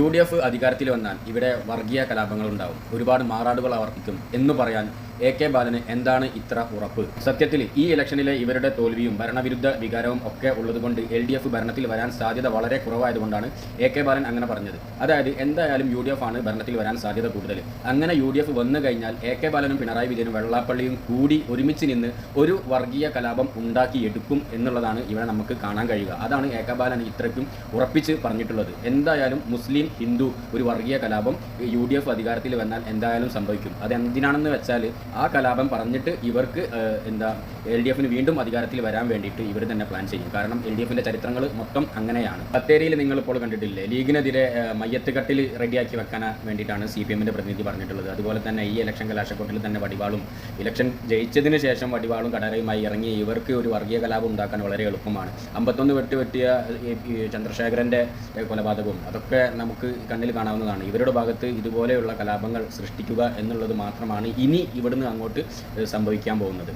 UDF അധികാരത്തിൽ വന്നാൽ ഇവിടെ വർഗീയ കലാപങ്ങൾ ഉണ്ടാവും, ഒരുപാട് മാറാടുകൾ ആവർത്തിക്കും എന്ന് പറയാൻ AK ബാലന് എന്താണ് ഇത്ര ഉറപ്പ്? സത്യത്തിൽ ഈ ഇലക്ഷനിലെ ഇവരുടെ തോൽവിയും ഭരണവിരുദ്ധ വികാരവും ഒക്കെ ഉള്ളതുകൊണ്ട് LDF ഭരണത്തിൽ വരാൻ സാധ്യത വളരെ കുറവായതുകൊണ്ടാണ് AK ബാലൻ അങ്ങനെ പറഞ്ഞത്. അതായത് എന്തായാലും UDF ആണ് ഭരണത്തിൽ വരാൻ സാധ്യത കൂടുതൽ. അങ്ങനെ UDF വന്നു കഴിഞ്ഞാൽ AK ബാലനും പിണറായി വിജയനും വെള്ളാപ്പള്ളിയും കൂടി ഒരുമിച്ച് നിന്ന് ഒരു വർഗീയ കലാപം ഉണ്ടാക്കിയെടുക്കും എന്നുള്ളതാണ് ഇവിടെ നമുക്ക് കാണാൻ കഴിയുക. അതാണ് AK ബാലൻ ഇത്രയ്ക്കും ഉറപ്പിച്ച് പറഞ്ഞിട്ടുള്ളത്. എന്തായാലും മുസ്ലിം ഹിന്ദു ഒരു വർഗീയ കലാപം UDF അധികാരത്തിൽ വന്നാൽ എന്തായാലും സംഭവിക്കും. അതെന്തിനാണെന്ന് വെച്ചാൽ ആ കലാപം പറഞ്ഞിട്ട് ഇവർക്ക് LDFന് വീണ്ടും അധികാരത്തിൽ വരാൻ വേണ്ടിയിട്ട് ഇവർ തന്നെ പ്ലാൻ ചെയ്യും. കാരണം LDFിൻ്റെ ചരിത്രങ്ങൾ മൊത്തം അങ്ങനെയാണ്. ബത്തേരിയിൽ നിങ്ങളിപ്പോൾ കണ്ടിട്ടില്ലേ, ലീഗിനെതിരെ മയ്യത്ത് കട്ടിൽ റെഡിയാക്കി വെക്കാൻ വേണ്ടിയിട്ടാണ് CPMൻ്റെ പ്രതിനിധി പറഞ്ഞിട്ടുള്ളത്. അതുപോലെ തന്നെ ഈ ഇലക്ഷൻ കലാശക്കൊട്ടിൽ തന്നെ വടിവാളും ഇലക്ഷൻ ജയിച്ചതിന് ശേഷം വടിവാളും കടരയുമായി ഇറങ്ങി ഇവർക്ക് ഒരു വർഗീയ കലാപം ഉണ്ടാക്കാൻ വളരെ എളുപ്പമാണ്. 51 വെട്ടിയ ചന്ദ്രശേഖരൻ്റെ കൊലപാതകവും അതൊക്കെ നമുക്ക് കണ്ണിൽ കാണാവുന്നതാണ്. ഇവരുടെ ഭാഗത്ത് ഇതുപോലെയുള്ള കലാപങ്ങൾ സൃഷ്ടിക്കുക എന്നുള്ളത് മാത്രമാണ് ഇനി ഇവിടുന്ന് അങ്ങോട്ട് സംഭവിക്കാൻ പോകുന്നത്.